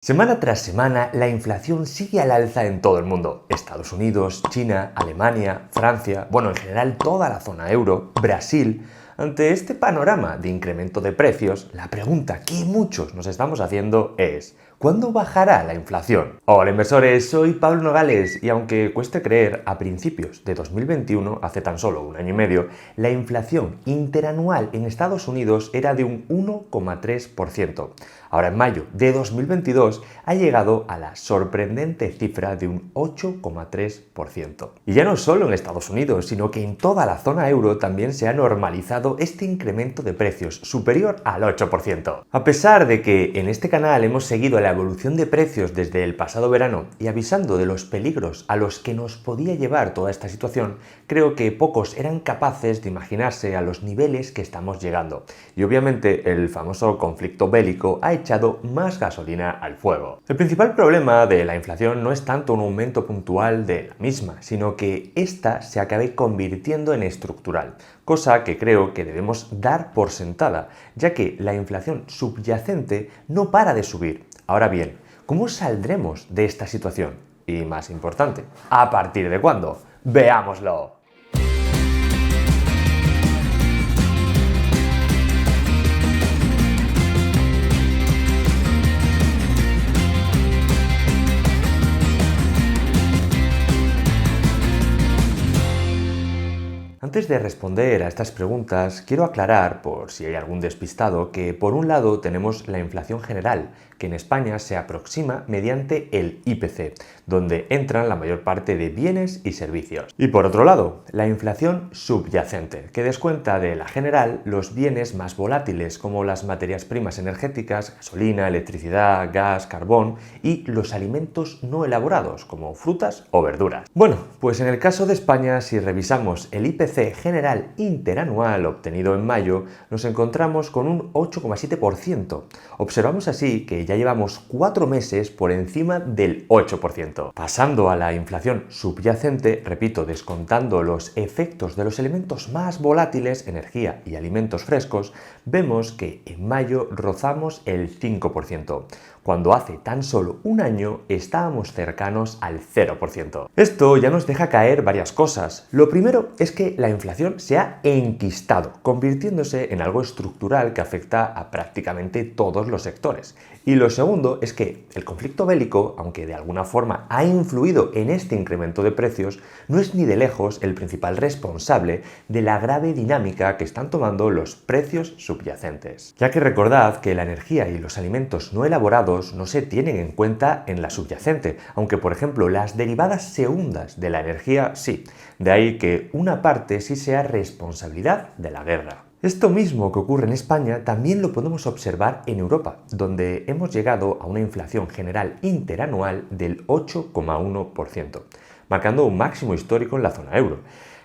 Semana tras semana, la inflación sigue al alza en todo el mundo. Estados Unidos, China, Alemania, Francia, en general toda la zona euro, Brasil. Ante este panorama de incremento de precios, la pregunta que muchos nos estamos haciendo es: ¿cuándo bajará la inflación? Hola inversores, soy Pablo Nogales y aunque cueste creer, a principios de 2021, hace tan solo un año y medio, la inflación interanual en Estados Unidos era de un 1,3%. Ahora en mayo de 2022 ha llegado a la sorprendente cifra de un 8,3%. Y ya no solo en Estados Unidos, sino que en toda la zona euro también se ha normalizado este incremento de precios superior al 8%. A pesar de que en este canal hemos seguido la evolución de precios desde el pasado verano y avisando de los peligros a los que nos podía llevar toda esta situación, creo que pocos eran capaces de imaginarse a los niveles que estamos llegando. Y obviamente el famoso conflicto bélico ha echado más gasolina al fuego. El principal problema de la inflación no es tanto un aumento puntual de la misma, sino que ésta se acabe convirtiendo en estructural, cosa que creo que debemos dar por sentada, ya que la inflación subyacente no para de subir. Ahora bien, ¿cómo saldremos de esta situación? Y más importante, ¿a partir de cuándo? ¡Veámoslo! Antes de responder a estas preguntas, quiero aclarar, por si hay algún despistado, que por un lado tenemos la inflación general, que en España se aproxima mediante el IPC, donde entran la mayor parte de bienes y servicios. Y por otro lado, la inflación subyacente, que descuenta de la general los bienes más volátiles, como las materias primas energéticas, gasolina, electricidad, gas, carbón, y los alimentos no elaborados, como frutas o verduras. Bueno, pues en el caso de España, si revisamos el IPC general interanual obtenido en mayo, nos encontramos con un 8,7%. Observamos así que ya llevamos 4 meses por encima del 8%. Pasando a la inflación subyacente, repito, descontando los efectos de los elementos más volátiles, energía y alimentos frescos, vemos que en mayo rozamos el 5%, cuando hace tan solo un año estábamos cercanos al 0%. Esto ya nos deja caer varias cosas. Lo primero es que la inflación se ha enquistado, convirtiéndose en algo estructural que afecta a prácticamente todos los sectores. Y lo segundo es que el conflicto bélico, aunque de alguna forma ha influido en este incremento de precios, no es ni de lejos el principal responsable de la grave dinámica que están tomando los precios subyacentes. Ya que recordad que la energía y los alimentos no elaborados no se tienen en cuenta en la subyacente, aunque por ejemplo las derivadas segundas de la energía sí. De ahí que una parte sí sea responsabilidad de la guerra. Esto mismo que ocurre en España también lo podemos observar en Europa, donde hemos llegado a una inflación general interanual del 8,1%, marcando un máximo histórico en la zona euro.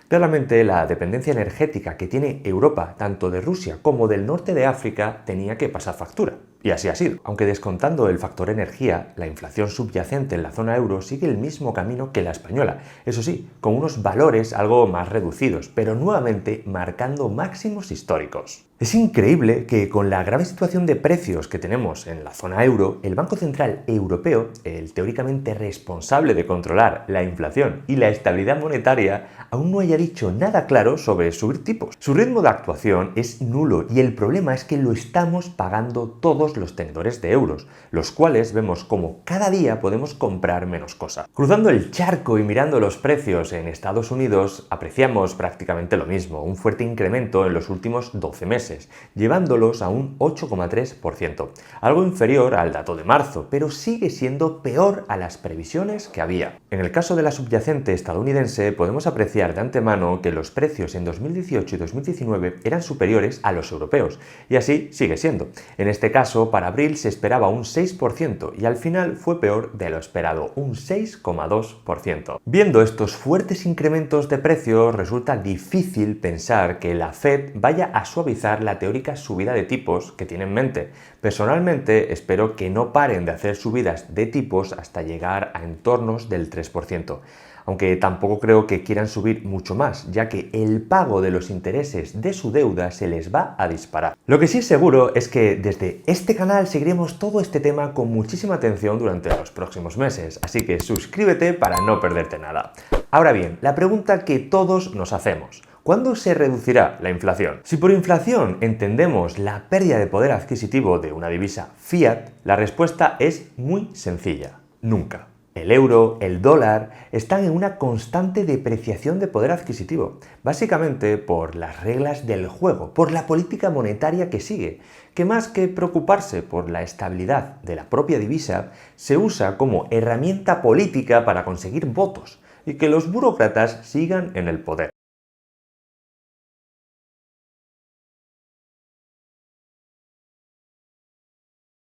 Claramente la dependencia energética que tiene Europa, tanto de Rusia como del norte de África, tenía que pasar factura. Y así ha sido. Aunque descontando el factor energía, la inflación subyacente en la zona euro sigue el mismo camino que la española. Eso sí, con unos valores algo más reducidos, pero nuevamente marcando máximos históricos. Es increíble que con la grave situación de precios que tenemos en la zona euro, el Banco Central Europeo, el teóricamente responsable de controlar la inflación y la estabilidad monetaria, aún no haya dicho nada claro sobre subir tipos. Su ritmo de actuación es nulo y el problema es que lo estamos pagando todos los tenedores de euros, los cuales vemos como cada día podemos comprar menos cosas. Cruzando el charco y mirando los precios en Estados Unidos, apreciamos prácticamente lo mismo, un fuerte incremento en los últimos 12 meses, llevándolos a un 8,3%, algo inferior al dato de marzo, pero sigue siendo peor a las previsiones que había. En el caso de la subyacente estadounidense, podemos apreciar de antemano que los precios en 2018 y 2019 eran superiores a los europeos, y así sigue siendo. En este caso, para abril se esperaba un 6% y al final fue peor de lo esperado, un 6,2%. Viendo estos fuertes incrementos de precios, resulta difícil pensar que la Fed vaya a suavizar la teórica subida de tipos que tiene en mente. Personalmente, espero que no paren de hacer subidas de tipos hasta llegar a entornos del 3%. aunque tampoco creo que quieran subir mucho más, ya que el pago de los intereses de su deuda se les va a disparar. Lo que sí es seguro es que desde este canal seguiremos todo este tema con muchísima atención durante los próximos meses, así que suscríbete para no perderte nada. Ahora bien, la pregunta que todos nos hacemos: ¿cuándo se reducirá la inflación? Si por inflación entendemos la pérdida de poder adquisitivo de una divisa fiat, la respuesta es muy sencilla: nunca. El euro, el dólar, están en una constante depreciación de poder adquisitivo, básicamente por las reglas del juego, por la política monetaria que sigue, que más que preocuparse por la estabilidad de la propia divisa, se usa como herramienta política para conseguir votos y que los burócratas sigan en el poder.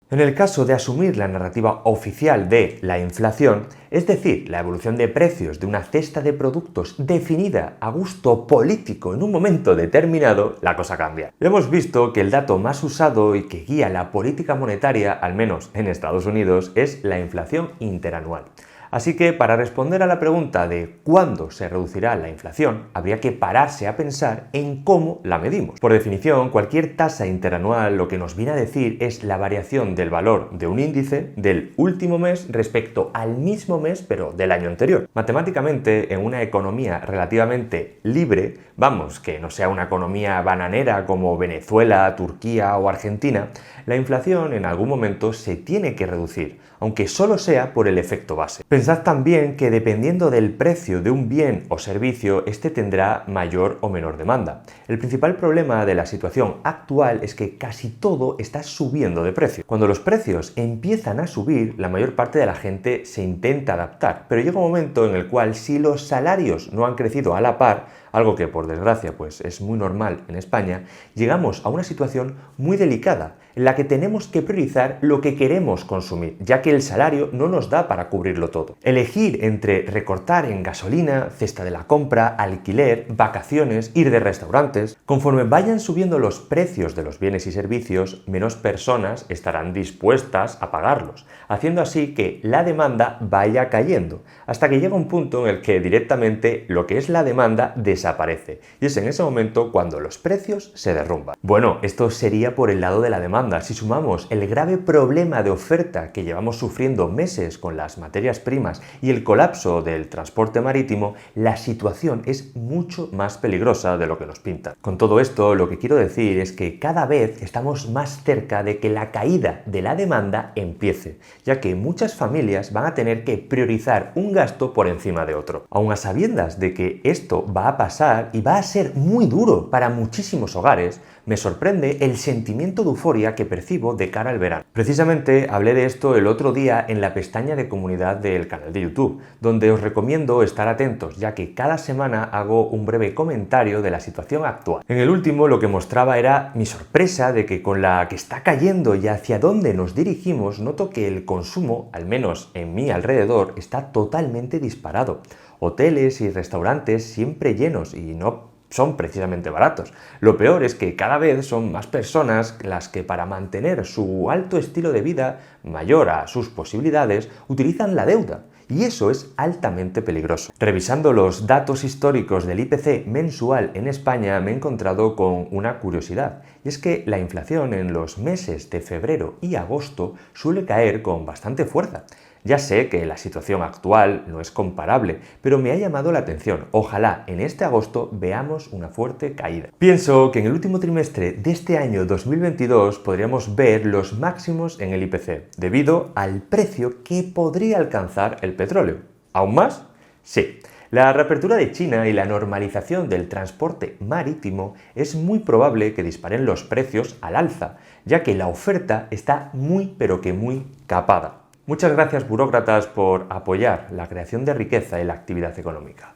En el caso de asumir la narrativa oficial de la inflación, es decir, la evolución de precios de una cesta de productos definida a gusto político en un momento determinado, la cosa cambia. Hemos visto que el dato más usado y que guía la política monetaria, al menos en Estados Unidos, es la inflación interanual. Así que para responder a la pregunta de cuándo se reducirá la inflación, habría que pararse a pensar en cómo la medimos. Por definición, cualquier tasa interanual lo que nos viene a decir es la variación del valor de un índice del último mes respecto al mismo mes pero del año anterior. Matemáticamente, en una economía relativamente libre, vamos, que no sea una economía bananera como Venezuela, Turquía o Argentina, la inflación en algún momento se tiene que reducir, aunque solo sea por el efecto base. Pensad también que dependiendo del precio de un bien o servicio, este tendrá mayor o menor demanda. El principal problema de la situación actual es que casi todo está subiendo de precio. Cuando los precios empiezan a subir, la mayor parte de la gente se intenta adaptar, pero llega un momento en el cual si los salarios no han crecido a la par, algo que por desgracia pues es muy normal en España, llegamos a una situación muy delicada en la que tenemos que priorizar lo que queremos consumir, ya que el salario no nos da para cubrirlo todo. Elegir entre recortar en gasolina, cesta de la compra, alquiler, vacaciones, ir de restaurantes. Conforme vayan subiendo los precios de los bienes y servicios, menos personas estarán dispuestas a pagarlos, haciendo así que la demanda vaya cayendo, hasta que llega un punto en el que directamente lo que es la demanda desaparece, y es en ese momento cuando los precios se derrumban. Bueno, esto sería por el lado de la demanda. Si sumamos el grave problema de oferta que llevamos sufriendo meses con las materias primas y el colapso del transporte marítimo, la situación es mucho más peligrosa de lo que nos pintan. Con todo esto, lo que quiero decir es que cada vez estamos más cerca de que la caída de la demanda empiece, ya que muchas familias van a tener que priorizar un gasto por encima de otro. Aun a sabiendas de que esto va a pasar y va a ser muy duro para muchísimos hogares, me sorprende el sentimiento de euforia que percibo de cara al verano. Precisamente hablé de esto el otro día en la pestaña de comunidad del canal de YouTube, donde os recomiendo estar atentos, ya que cada semana hago un breve comentario de la situación actual. En el último lo que mostraba era mi sorpresa de que con la que está cayendo y hacia dónde nos dirigimos, noto que el consumo, al menos en mi alrededor, está totalmente disparado. Hoteles y restaurantes siempre llenos y no son precisamente baratos. Lo peor es que cada vez son más personas las que para mantener su alto estilo de vida mayor a sus posibilidades utilizan la deuda. Y eso es altamente peligroso. Revisando los datos históricos del IPC mensual en España me he encontrado con una curiosidad, y es que la inflación en los meses de febrero y agosto suele caer con bastante fuerza. Ya sé que la situación actual no es comparable, pero me ha llamado la atención. Ojalá en este agosto veamos una fuerte caída. Pienso que en el último trimestre de este año 2022 podríamos ver los máximos en el IPC, debido al precio que podría alcanzar el petróleo. ¿Aún más? Sí. La reapertura de China y la normalización del transporte marítimo es muy probable que disparen los precios al alza, ya que la oferta está muy pero que muy capada. Muchas gracias, burócratas, por apoyar la creación de riqueza y la actividad económica.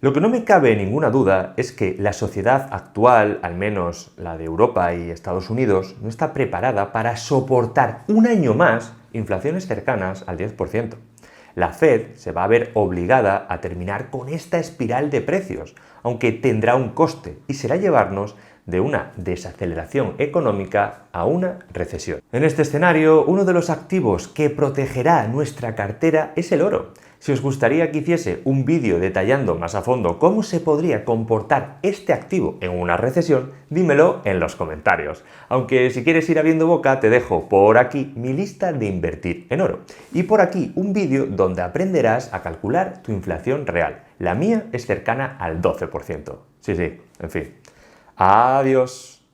Lo que no me cabe ninguna duda es que la sociedad actual, al menos la de Europa y Estados Unidos, no está preparada para soportar un año más inflaciones cercanas al 10%. La Fed se va a ver obligada a terminar con esta espiral de precios, aunque tendrá un coste y será llevarnos de una desaceleración económica a una recesión. En este escenario, uno de los activos que protegerá nuestra cartera es el oro, Si os gustaría que hiciese un vídeo detallando más a fondo cómo se podría comportar este activo en una recesión, dímelo en los comentarios. Aunque si quieres ir abriendo boca, te dejo por aquí mi lista de invertir en oro. Y por aquí un vídeo donde aprenderás a calcular tu inflación real. La mía es cercana al 12%. Sí, en fin. Adiós.